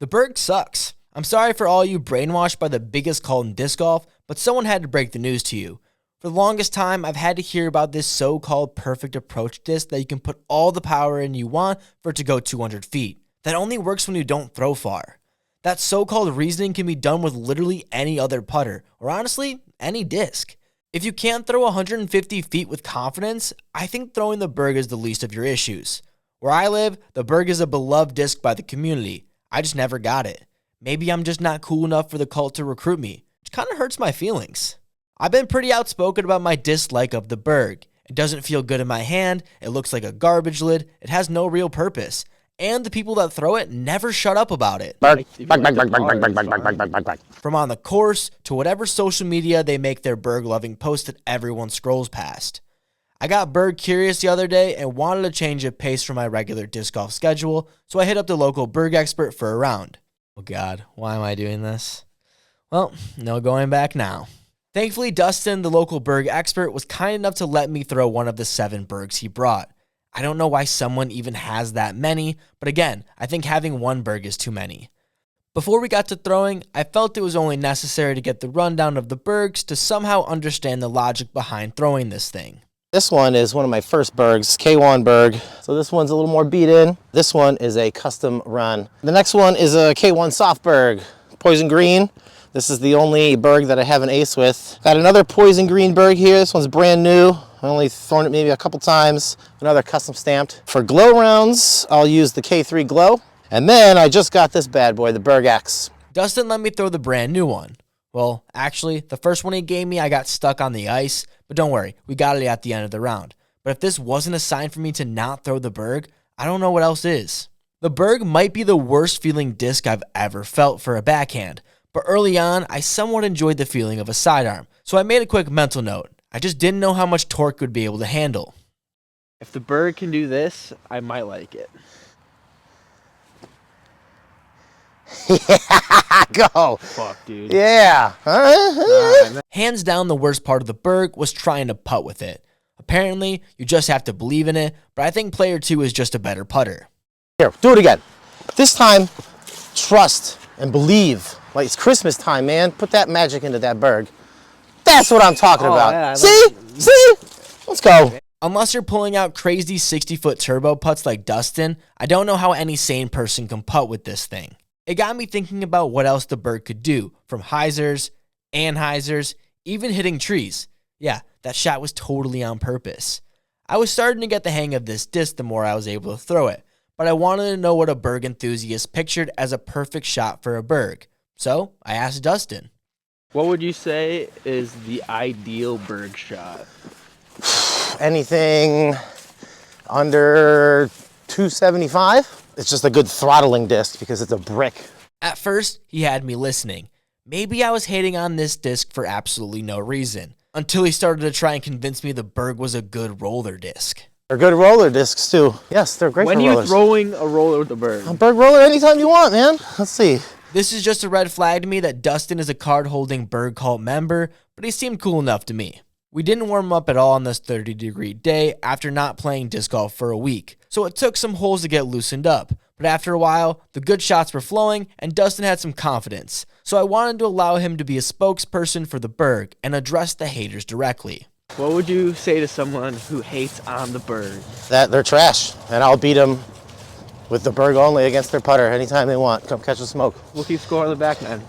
The Berg sucks. I'm sorry for all you brainwashed by the biggest call in disc golf, but someone had to break the news to you. For the longest time, I've had to hear about this so-called perfect approach disc that you can put all the power in you want for it to go 200 feet. That only works when you don't throw far. That so-called reasoning can be done with literally any other putter, or honestly, any disc. If you can't throw 150 feet with confidence, I think throwing the Berg is the least of your issues. Where I live, the Berg is a beloved disc by the community. I just never got it. Maybe I'm just not cool enough for the cult to recruit me, which kind of hurts my feelings. I've been pretty outspoken about my dislike of the Berg. It doesn't feel good in my hand, it looks like a garbage lid, it has no real purpose, and the people that throw it never shut up about it. From on the course to whatever social media they make their Berg-loving posts that everyone scrolls past. I got Berg curious the other day and wanted to change a pace from my regular disc golf schedule, so I hit up the local Berg expert for a round. Oh God, why am I doing this? Well, no going back now. Thankfully, Dustin, the local Berg expert, was kind enough to let me throw one of the 7 Bergs he brought. I don't know why someone even has that many, but again, I think having one Berg is too many. Before we got to throwing, I felt it was only necessary to get the rundown of the Bergs to somehow understand the logic behind throwing this thing. This one is one of my first Bergs, K1 Berg. So this one's a little more beat in. This one is a custom run. The next one is a K1 Soft Berg, Poison Green. This is the only Berg that I have an ace with. Got another Poison Green Berg here. This one's brand new. I only thrown it maybe a couple times. Another custom stamped. For glow rounds, I'll use the K3 Glow. And then I just got this bad boy, the Berg X. Dustin let me throw the brand new one. Well, actually, the first one he gave me, I got stuck on the ice, but don't worry, we got it at the end of the round. But if this wasn't a sign for me to not throw the Berg, I don't know what else is. The Berg might be the worst feeling disc I've ever felt for a backhand, but early on, I somewhat enjoyed the feeling of a sidearm, so I made a quick mental note. I just didn't know how much torque would be able to handle. If the Berg can do this, I might like it. Yeah, go. Fuck, dude. Yeah. Hands down, the worst part of the Berg was trying to putt with it. Apparently, you just have to believe in it, but I think player 2 is just a better putter. Here, do it again. This time, trust and believe. Like, it's Christmas time, man. Put that magic into that Berg. That's what I'm talking about. Yeah, See? Let's go. Unless you're pulling out crazy 60-foot turbo putts like Dustin, I don't know how any sane person can putt with this thing. It got me thinking about what else the Berg could do, from hyzers, anhyzers, even hitting trees. Yeah, that shot was totally on purpose. I was starting to get the hang of this disc the more I was able to throw it, but I wanted to know what a Berg enthusiast pictured as a perfect shot for a Berg. So I asked Dustin. What would you say is the ideal Berg shot? Anything under 275. It's just a good throttling disc because it's a brick. At first, he had me listening. Maybe I was hating on this disc for absolutely no reason, until he started to try and convince me the Berg was a good roller disc. They're good roller discs too. Yes, they're great for rollers. When are you throwing a roller with the Berg? A Berg roller anytime you want, man. Let's see. This is just a red flag to me that Dustin is a card-holding Berg cult member, but he seemed cool enough to me. We didn't warm up at all on this 30-degree day after not playing disc golf for a week, so it took some holes to get loosened up. But after a while, the good shots were flowing and Dustin had some confidence, so I wanted to allow him to be a spokesperson for the Berg and address the haters directly. What would you say to someone who hates on the Berg? That they're trash, and I'll beat them with the Berg only against their putter anytime they want. Come catch the smoke. We'll keep score on the back then.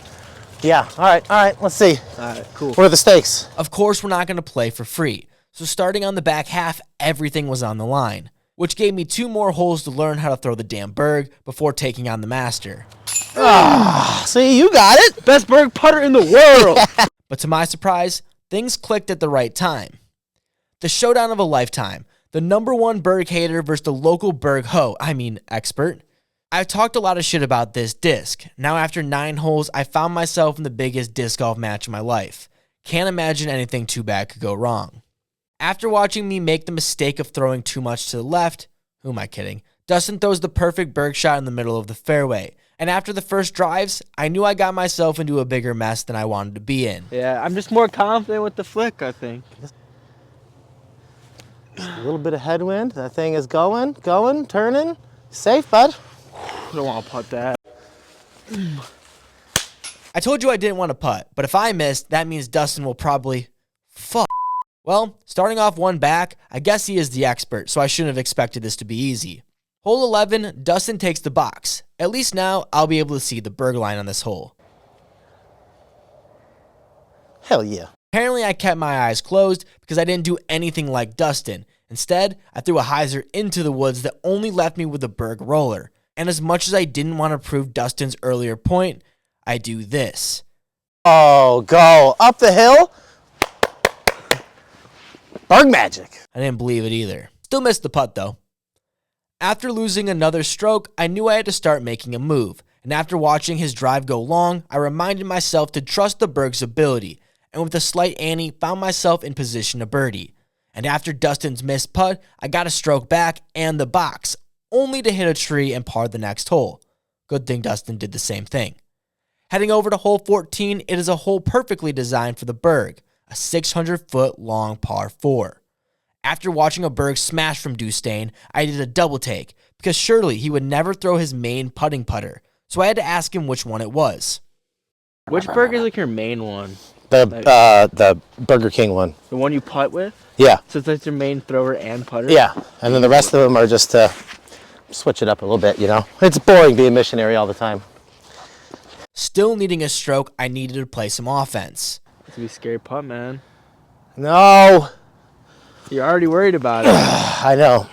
Yeah, all right, let's see. All right, cool. What are the stakes? Of course, we're not going to play for free, so starting on the back half, everything was on the line, which gave me 2 more holes to learn how to throw the damn Berg before taking on the master. See, you got it. Best Berg putter in the world. But to my surprise, things clicked at the right time. The showdown of a lifetime, the #1 Berg hater versus the local Berg expert. I've talked a lot of shit about this disc. Now after 9 holes, I found myself in the biggest disc golf match of my life. Can't imagine anything too bad could go wrong. After watching me make the mistake of throwing too much to the left, who am I kidding? Dustin throws the perfect Berg shot in the middle of the fairway. And after the first drives, I knew I got myself into a bigger mess than I wanted to be in. Yeah, I'm just more confident with the flick, I think. A little bit of headwind. That thing is going, turning. Safe, bud. I don't want to putt that. I told you I didn't want to putt, but if I missed, that means Dustin will probably fuck. Well, starting off one back, I guess he is the expert, so I shouldn't have expected this to be easy. Hole 11, Dustin takes the box. At least now, I'll be able to see the berg line on this hole. Hell yeah. Apparently, I kept my eyes closed because I didn't do anything like Dustin. Instead, I threw a hyzer into the woods that only left me with a berg roller. And as much as I didn't want to prove Dustin's earlier point, I do this. Oh, go up the hill. Berg magic. I didn't believe it either. Still missed the putt though. After losing another stroke, I knew I had to start making a move. And after watching his drive go long, I reminded myself to trust the Berg's ability. And with a slight ante, found myself in position to birdie. And after Dustin's missed putt, I got a stroke back and the box, only to hit a tree and par the next hole. Good thing Dustin did the same thing. Heading over to hole 14, it is a hole perfectly designed for the Berg, a 600-foot long par 4. After watching a Berg smash from Dustin, I did a double take, because surely he would never throw his main putting putter, so I had to ask him which one it was. Which Berg is like your main one? The Burger King one. The one you putt with? Yeah. So it's like your main thrower and putter? Yeah. And then the rest of them are just to switch it up a little bit, you know? It's boring being missionary all the time. Still needing a stroke, I needed to play some offense. It's gonna be a scary putt, man. No. You're already worried about it. I know.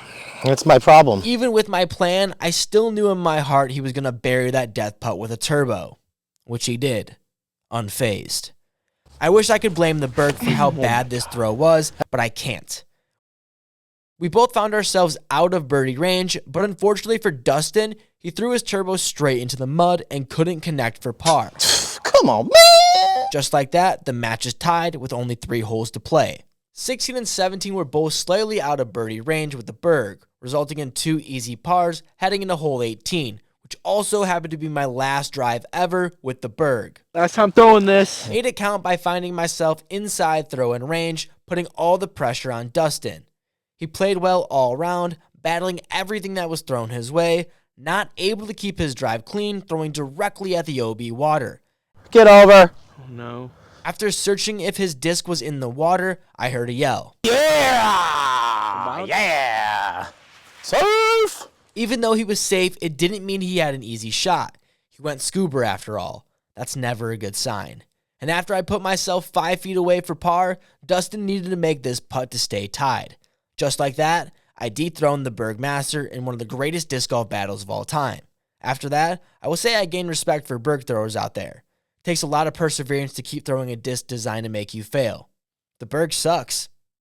That's my problem. Even with my plan, I still knew in my heart he was going to bury that death putt with a turbo, which he did, unfazed. I wish I could blame the Berg for how bad this throw was, but I can't. We both found ourselves out of birdie range, but unfortunately for Dustin, he threw his turbo straight into the mud and couldn't connect for par. Come on, man. Just like that, the match is tied with only 3 holes to play. 16 and 17 were both slightly out of birdie range with the Berg, resulting in 2 easy pars heading into hole 18, which also happened to be my last drive ever with the Berg. Last time throwing this. Made it count by finding myself inside throw-in range, putting all the pressure on Dustin. He played well all around, battling everything that was thrown his way, not able to keep his drive clean, throwing directly at the OB water. Get over. Oh, no. After searching if his disc was in the water, I heard a yell. Yeah! Yeah! Surf! Even though he was safe, it didn't mean he had an easy shot. He went scuba after all. That's never a good sign. And after I put myself 5 feet away for par, Dustin needed to make this putt to stay tied. Just like that, I dethroned the Berg Master in one of the greatest disc golf battles of all time. After that, I will say I gained respect for Berg throwers out there. It takes a lot of perseverance to keep throwing a disc designed to make you fail. The Berg sucks.